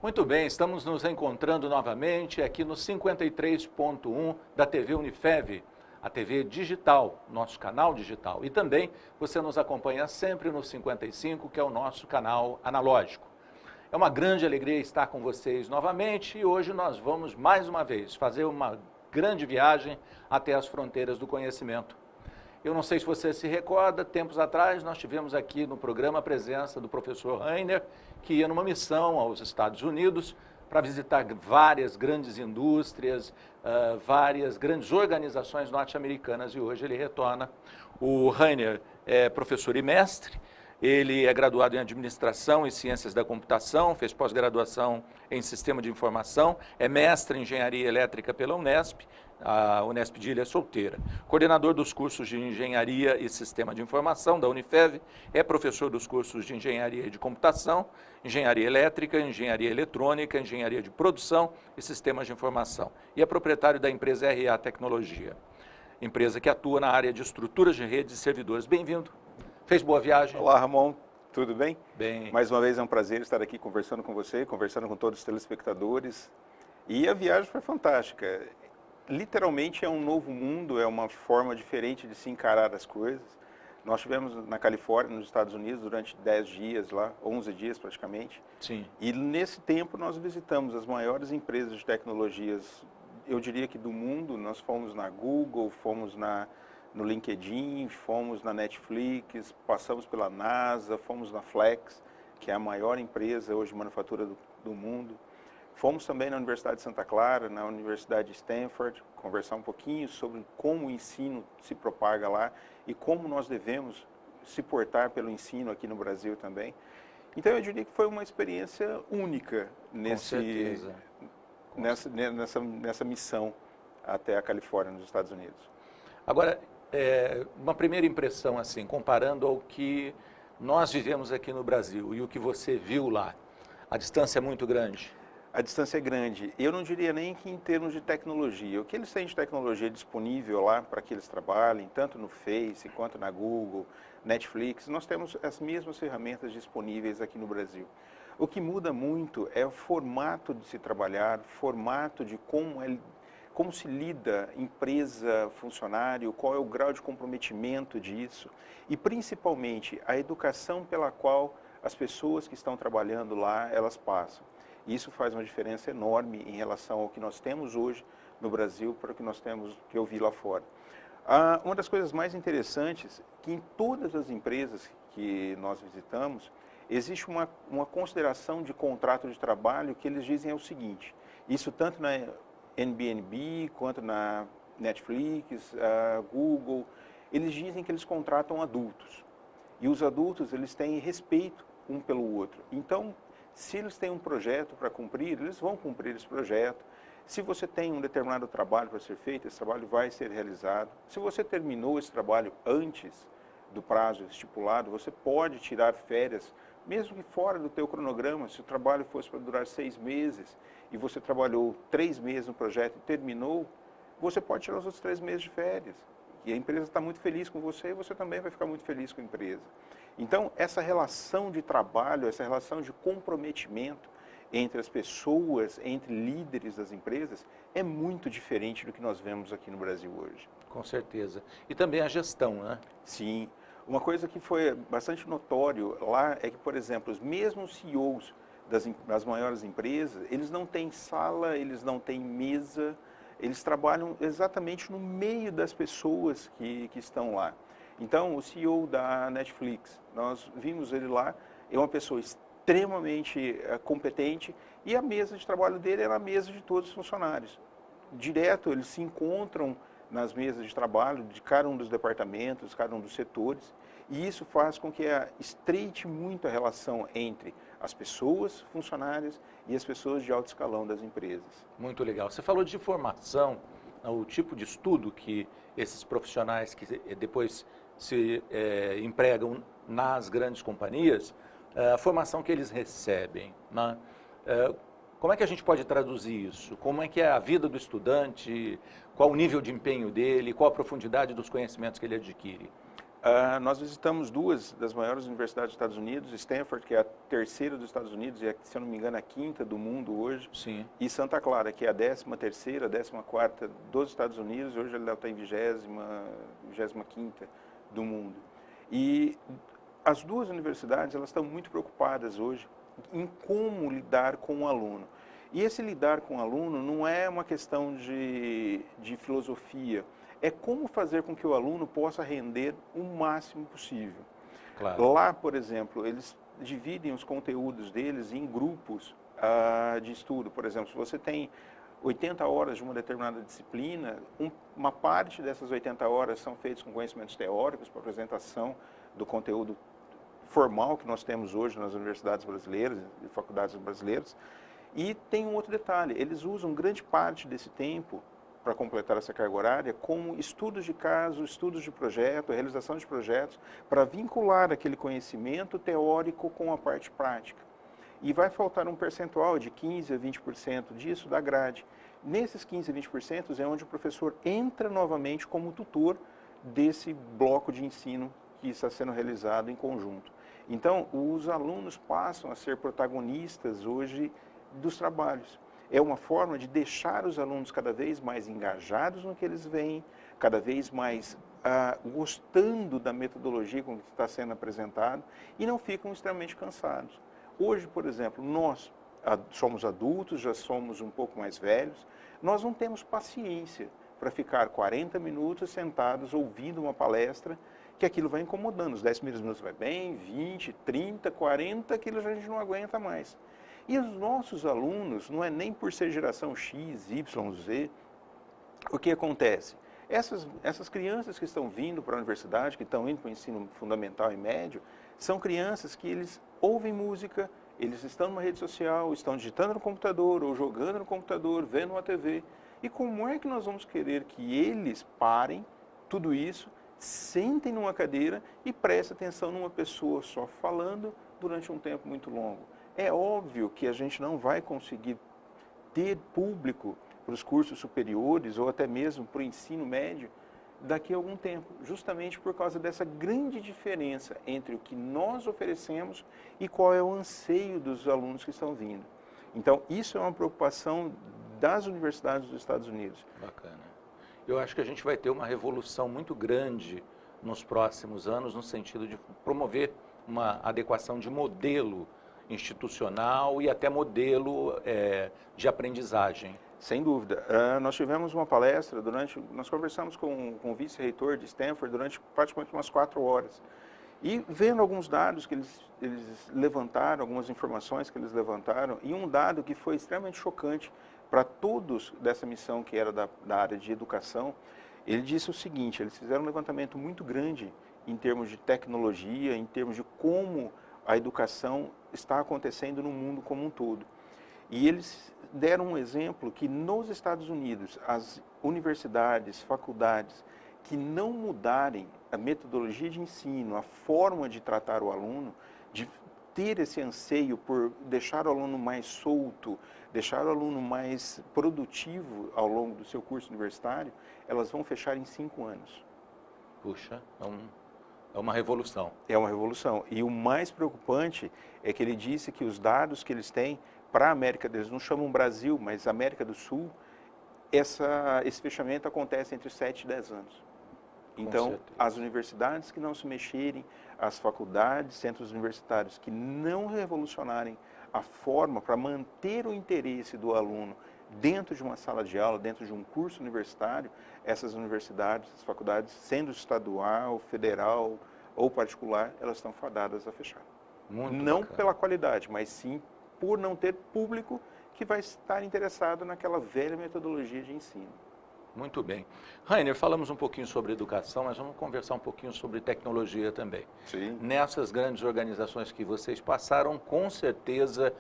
Muito bem, estamos nos encontrando novamente aqui no 53.1 da TV Unifev, a TV digital, nosso canal digital. E também você nos acompanha sempre no 55, que é o nosso canal analógico. É uma grande alegria estar com vocês novamente e hoje nós vamos mais uma vez fazer uma grande viagem até as fronteiras do conhecimento. Eu não sei se você se recorda, tempos atrás nós tivemos aqui no programa a presença do professor Rainer, que ia numa missão aos Estados Unidos para visitar várias grandes indústrias, várias grandes organizações norte-americanas, e hoje ele retorna. O Rainer é professor e mestre, ele é graduado em Administração e Ciências da Computação, fez pós-graduação em Sistema de Informação, é mestre em Engenharia Elétrica pela Unesp, a Unesp de Ilha Solteira. Coordenador dos cursos de Engenharia e Sistema de Informação da Unifev, é professor dos cursos de Engenharia de Computação, Engenharia Elétrica, Engenharia Eletrônica, Engenharia de Produção e Sistemas de Informação. E é proprietário da empresa RA Tecnologia, empresa que atua na área de estruturas de redes e servidores. Bem-vindo. Fez boa viagem? Olá, Ramon. Tudo bem? Bem. Mais uma vez é um prazer estar aqui conversando com você, conversando com todos os telespectadores. E a viagem foi fantástica. Literalmente é um novo mundo, é uma forma diferente de se encarar as coisas. Nós estivemos na Califórnia, nos Estados Unidos, durante 10 dias lá, 11 dias praticamente. Sim. E nesse tempo nós visitamos as maiores empresas de tecnologias, eu diria que do mundo. Nós fomos na Google, fomos no LinkedIn, fomos na Netflix, passamos pela NASA, fomos na Flex, que é a maior empresa hoje de manufatura do mundo. Fomos também na Universidade de Santa Clara, na Universidade de Stanford, conversar um pouquinho sobre como o ensino se propaga lá e como nós devemos se portar pelo ensino aqui no Brasil também. Então eu diria que foi uma experiência única nessa missão até a Califórnia, nos Estados Unidos. Agora, uma primeira impressão, assim, comparando ao que nós vivemos aqui no Brasil e o que você viu lá, a distância é muito grande? A distância é grande. Eu não diria nem que em termos de tecnologia. O que eles têm de tecnologia disponível lá para que eles trabalhem, tanto no Face quanto na Google, Netflix, nós temos as mesmas ferramentas disponíveis aqui no Brasil. O que muda muito é o formato de se trabalhar, formato de como se lida empresa, funcionário, qual é o grau de comprometimento disso e, principalmente, a educação pela qual as pessoas que estão trabalhando lá, elas passam. Isso faz uma diferença enorme em relação ao que nós temos hoje no Brasil para o que nós temos que eu vi lá fora. Uma das coisas mais interessantes é que em todas as empresas que nós visitamos, existe uma consideração de contrato de trabalho que eles dizem é o seguinte, isso tanto na Airbnb quanto na Netflix, Google, eles dizem que eles contratam adultos. E os adultos, eles têm respeito um pelo outro. Então, se eles têm um projeto para cumprir, eles vão cumprir esse projeto. Se você tem um determinado trabalho para ser feito, esse trabalho vai ser realizado. Se você terminou esse trabalho antes do prazo estipulado, você pode tirar férias, mesmo que fora do teu cronograma. Se o trabalho fosse para durar 6 meses e você trabalhou 3 meses no projeto e terminou, você pode tirar os outros 3 meses de férias. E a empresa está muito feliz com você e você também vai ficar muito feliz com a empresa. Então, essa relação de trabalho, essa relação de comprometimento entre as pessoas, entre líderes das empresas, é muito diferente do que nós vemos aqui no Brasil hoje. Com certeza. E também a gestão, né? Sim. Uma coisa que foi bastante notório lá é que, por exemplo, os mesmos CEOs das maiores empresas, eles não têm sala, eles não têm mesa, eles trabalham exatamente no meio das pessoas que estão lá. Então, o CEO da Netflix, nós vimos ele lá, é uma pessoa extremamente competente e a mesa de trabalho dele era a mesa de todos os funcionários. Direto, eles se encontram nas mesas de trabalho de cada um dos departamentos, cada um dos setores, e isso faz com que estreite muito a relação entre as pessoas funcionárias e as pessoas de alto escalão das empresas. Muito legal. Você falou de formação, o tipo de estudo que esses profissionais que depois se empregam nas grandes companhias, a formação que eles recebem, né? Como é que a gente pode traduzir isso? Como é que é a vida do estudante? Qual o nível de empenho dele? Qual a profundidade dos conhecimentos que ele adquire? Nós visitamos duas das maiores universidades dos Estados Unidos, Stanford, que é a terceira dos Estados Unidos e, se eu não me engano, a quinta do mundo hoje. Sim. E Santa Clara, que é a 13ª, 14ª dos Estados Unidos, hoje ela está em 25ª do mundo. E as duas universidades, elas estão muito preocupadas hoje em como lidar com o aluno. E esse lidar com o aluno não é uma questão de filosofia, é como fazer com que o aluno possa render o máximo possível. Claro. Lá, por exemplo, eles dividem os conteúdos deles em grupos de estudo. Por exemplo, se você tem 80 horas de uma determinada disciplina, uma parte dessas 80 horas são feitas com conhecimentos teóricos para apresentação do conteúdo formal que nós temos hoje nas universidades brasileiras e faculdades brasileiras. E tem um outro detalhe, eles usam grande parte desse tempo para completar essa carga horária como estudos de caso, estudos de projeto, realização de projetos, para vincular aquele conhecimento teórico com a parte prática. E vai faltar um percentual de 15% a 20% disso da grade. Nesses 15% a 20% é onde o professor entra novamente como tutor desse bloco de ensino que está sendo realizado em conjunto. Então, os alunos passam a ser protagonistas hoje dos trabalhos. É uma forma de deixar os alunos cada vez mais engajados no que eles veem, cada vez mais gostando da metodologia com que está sendo apresentado e não ficam extremamente cansados. Hoje, por exemplo, nós somos adultos, já somos um pouco mais velhos, nós não temos paciência para ficar 40 minutos sentados ouvindo uma palestra, que aquilo vai incomodando. Os 10 primeiros minutos vai bem, 20, 30, 40, aquilo a gente não aguenta mais. E os nossos alunos, não é nem por ser geração X, Y, Z, o que acontece? Essas crianças que estão vindo para a universidade, que estão indo para o ensino fundamental e médio, são crianças que eles ouvem música, eles estão numa rede social, estão digitando no computador ou jogando no computador, vendo uma TV. E como é que nós vamos querer que eles parem tudo isso, sentem numa cadeira e prestem atenção numa pessoa só falando durante um tempo muito longo? É óbvio que a gente não vai conseguir ter público para os cursos superiores ou até mesmo para o ensino médio daqui a algum tempo, justamente por causa dessa grande diferença entre o que nós oferecemos e qual é o anseio dos alunos que estão vindo. Então, isso é uma preocupação das universidades dos Estados Unidos. Bacana. Eu acho que a gente vai ter uma revolução muito grande nos próximos anos no sentido de promover uma adequação de modelo institucional e até modelo de aprendizagem. Sem dúvida. Nós tivemos uma palestra nós conversamos com o vice-reitor de Stanford durante praticamente umas 4 horas. E vendo alguns dados que eles levantaram, algumas informações que eles levantaram, e um dado que foi extremamente chocante para todos dessa missão que era da área de educação, ele disse o seguinte: eles fizeram um levantamento muito grande em termos de tecnologia, em termos de como a educação está acontecendo no mundo como um todo. E eles deram um exemplo que nos Estados Unidos, as universidades, faculdades, que não mudarem a metodologia de ensino, a forma de tratar o aluno, de ter esse anseio por deixar o aluno mais solto, deixar o aluno mais produtivo ao longo do seu curso universitário, elas vão fechar em 5 anos. Puxa, é uma revolução. É uma revolução. E o mais preocupante é que ele disse que os dados que eles têm para a América, eles não chamam Brasil, mas América do Sul, esse fechamento acontece entre 7 e 10 anos. Então, as universidades que não se mexerem, as faculdades, centros universitários que não revolucionarem a forma para manter o interesse do aluno dentro de uma sala de aula, dentro de um curso universitário, essas universidades, as faculdades, sendo estadual, federal ou particular, elas estão fadadas a fechar. Não pela qualidade, mas sim por não ter público que vai estar interessado naquela velha metodologia de ensino. Muito bem. Rainer, falamos um pouquinho sobre educação, mas vamos conversar um pouquinho sobre tecnologia também. Sim. Nessas grandes organizações que vocês passaram, com certeza,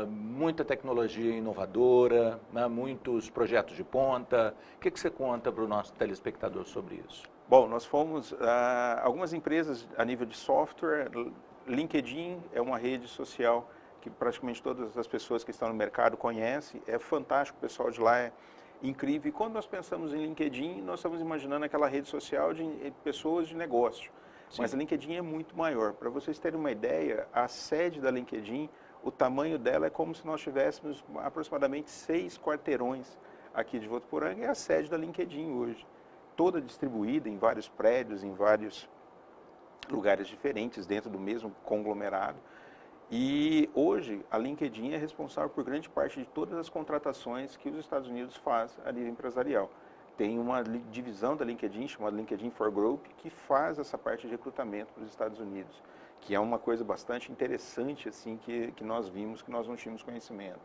muita tecnologia inovadora, né, muitos projetos de ponta. O que você conta para o nosso telespectador sobre isso? Bom, nós fomos algumas empresas a nível de software. LinkedIn é uma rede social que praticamente todas as pessoas que estão no mercado conhecem. É fantástico, o pessoal de lá incrível. E quando nós pensamos em LinkedIn, nós estamos imaginando aquela rede social de pessoas de negócio. Sim. Mas a LinkedIn é muito maior. Para vocês terem uma ideia, a sede da LinkedIn, o tamanho dela é como se nós tivéssemos aproximadamente 6 quarteirões aqui de Votuporanga, é a sede da LinkedIn hoje. Toda distribuída em vários prédios, em vários lugares diferentes, dentro do mesmo conglomerado. E hoje a LinkedIn é responsável por grande parte de todas as contratações que os Estados Unidos faz a nível empresarial. Tem uma divisão da LinkedIn, chamada LinkedIn for Group, que faz essa parte de recrutamento para os Estados Unidos, que é uma coisa bastante interessante assim que nós vimos, que nós não tínhamos conhecimento.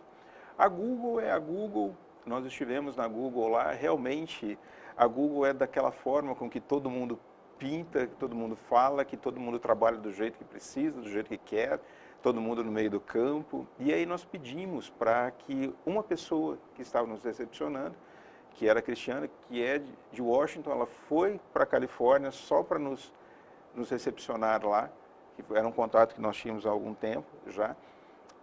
A Google é a Google, nós estivemos na Google lá, realmente a Google é daquela forma com que todo mundo pinta, que todo mundo fala, que todo mundo trabalha do jeito que precisa, do jeito que quer, todo mundo no meio do campo. E aí nós pedimos para que uma pessoa que estava nos recepcionando, que era a Cristiana, que é de Washington, ela foi para a Califórnia só para nos recepcionar lá, que era um contato que nós tínhamos há algum tempo já.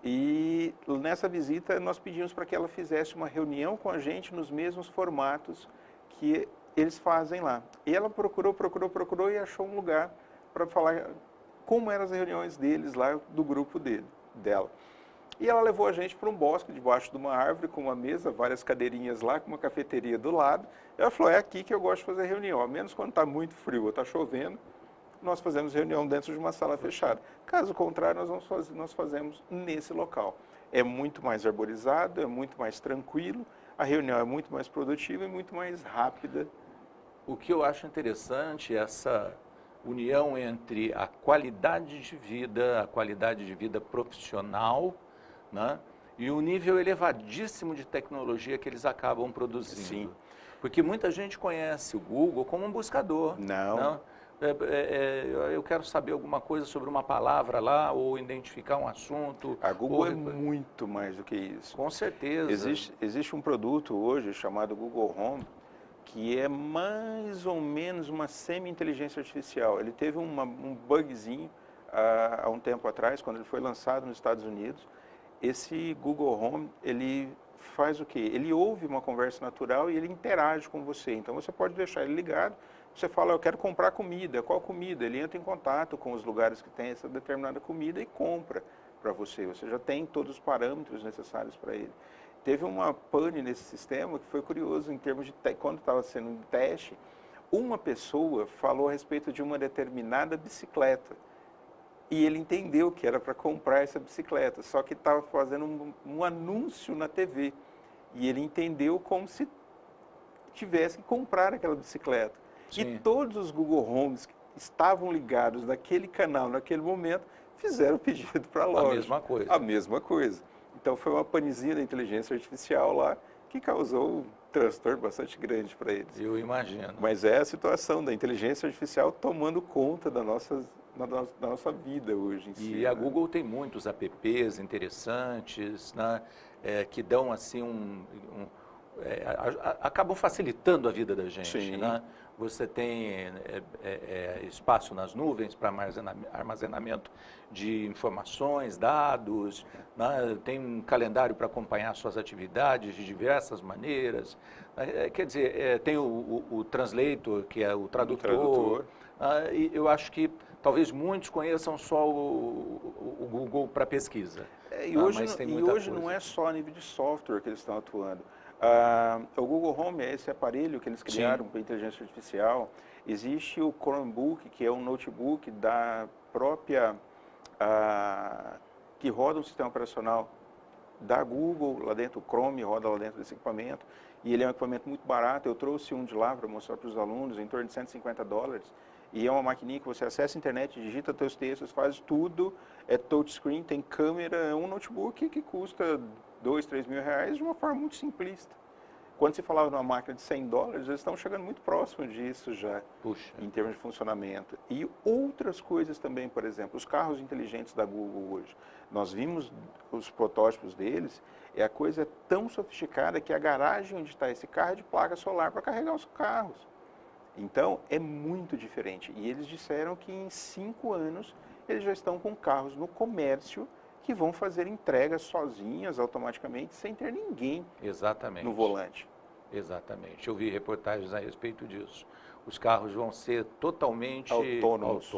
E nessa visita nós pedimos para que ela fizesse uma reunião com a gente nos mesmos formatos que eles fazem lá. E ela procurou e achou um lugar para falar como eram as reuniões deles lá, do grupo dela. E ela levou a gente para um bosque, debaixo de uma árvore, com uma mesa, várias cadeirinhas lá, com uma cafeteria do lado. E ela falou, é aqui que eu gosto de fazer reunião, ao menos quando está muito frio ou está chovendo, nós fazemos reunião dentro de uma sala fechada. Caso contrário, nós fazemos nesse local. É muito mais arborizado, é muito mais tranquilo, a reunião é muito mais produtiva e muito mais rápida. O que eu acho interessante é essa união entre a qualidade de vida profissional, né, e o nível elevadíssimo de tecnologia que eles acabam produzindo. Sim. Porque muita gente conhece o Google como um buscador. Não. Eu quero saber alguma coisa sobre uma palavra lá, ou identificar um assunto. A Google é muito mais do que isso. Com certeza. Existe um produto hoje chamado Google Home, que é mais ou menos uma semi-inteligência artificial. Ele teve um bugzinho há um tempo atrás, quando ele foi lançado nos Estados Unidos. Esse Google Home, ele faz o quê? Ele ouve uma conversa natural e ele interage com você. Então, você pode deixar ele ligado, você fala, eu quero comprar comida, qual comida? Ele entra em contato com os lugares que tem essa determinada comida e compra para você. Você já tem todos os parâmetros necessários para ele. Teve uma pane nesse sistema que foi curioso, em termos de quando estava sendo um teste, uma pessoa falou a respeito de uma determinada bicicleta. E ele entendeu que era para comprar essa bicicleta, só que estava fazendo um anúncio na TV. E ele entendeu como se tivesse que comprar aquela bicicleta. Sim. E todos os Google Homes que estavam ligados naquele canal, naquele momento, fizeram o pedido para a loja. A mesma coisa. A mesma coisa. Então foi uma panezinha da inteligência artificial lá que causou um transtorno bastante grande para eles. Eu imagino. Mas é a situação da inteligência artificial tomando conta da nossa vida hoje em si. E a Google tem muitos apps interessantes, né, que dão assim acabam facilitando a vida da gente. Sim. Né? Você tem espaço nas nuvens para armazenamento de informações, dados, né? Tem um calendário para acompanhar suas atividades de diversas maneiras. Quer dizer, tem o Translator, que é o tradutor. E eu acho que talvez muitos conheçam só o Google para pesquisa. E hoje não é só a nível de software que eles estão atuando. O Google Home é esse aparelho que eles criaram para inteligência artificial. Existe o Chromebook, que é um notebook da própria, que roda um sistema operacional da Google, lá dentro, o Chrome roda lá dentro desse equipamento. E ele é um equipamento muito barato. Eu trouxe um de lá para mostrar para os alunos, em torno de $150. E é uma maquininha que você acessa a internet, digita seus textos, faz tudo, é touchscreen, tem câmera, é um notebook que custa $2, $3 mil de uma forma muito simplista. Quando se falava numa máquina de $100, eles estão chegando muito próximo disso já, em termos de funcionamento. E outras coisas também, por exemplo, os carros inteligentes da Google hoje. Nós vimos os protótipos deles, a coisa é tão sofisticada que a garagem onde está esse carro é de placa solar para carregar os carros. Então, é muito diferente. E eles disseram que em 5 anos eles já estão com carros no comércio que vão fazer entregas sozinhas, automaticamente, sem ter ninguém no volante. Exatamente, eu vi reportagens a respeito disso. Os carros vão ser totalmente autônomos.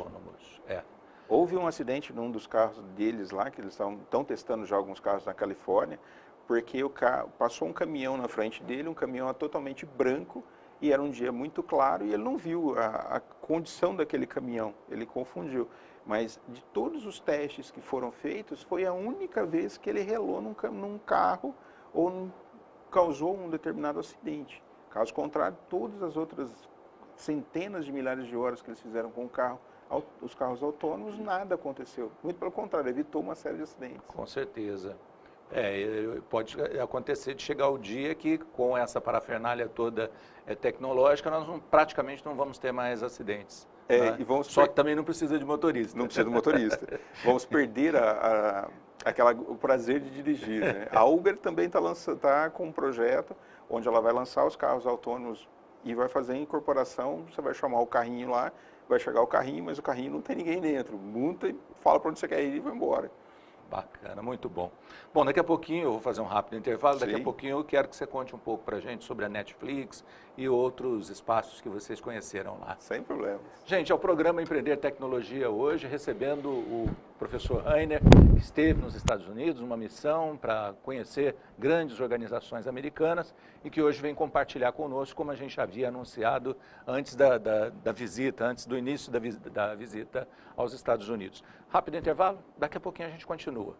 Houve um acidente num dos carros deles lá, que eles estão testando já alguns carros na Califórnia, porque o carro passou um caminhão na frente dele, um caminhão totalmente branco, e era um dia muito claro, e ele não viu a condição daquele caminhão, ele confundiu. Mas de todos os testes que foram feitos, foi a única vez que ele relou num carro ou causou um determinado acidente. Caso contrário, todas as outras centenas de milhares de horas que eles fizeram com os carros autônomos, nada aconteceu. Muito pelo contrário, evitou uma série de acidentes. Com certeza. Pode acontecer de chegar o dia que, com essa parafernália toda tecnológica, nós praticamente não vamos ter mais acidentes. Né? Só que também não precisa de motorista. Não precisa de motorista. Vamos perder o prazer de dirigir. Né? A Uber também está com um projeto onde ela vai lançar os carros autônomos e vai fazer a incorporação. Você vai chamar o carrinho lá, vai chegar o carrinho, mas o carrinho não tem ninguém dentro. Multa e fala para onde você quer ir e vai embora. Bacana, muito bom. Bom, daqui a pouquinho eu vou fazer um rápido intervalo, daqui Sim. a pouquinho eu quero que você conte um pouco para a gente sobre a Netflix e outros espaços que vocês conheceram lá. Sem problemas. Gente, é o programa Empreender Tecnologia hoje, recebendo o professor Rainer, que esteve nos Estados Unidos, uma missão para conhecer grandes organizações americanas e que hoje vem compartilhar conosco, como a gente havia anunciado antes da visita, antes do início da visita aos Estados Unidos. Rápido intervalo, daqui a pouquinho a gente continua.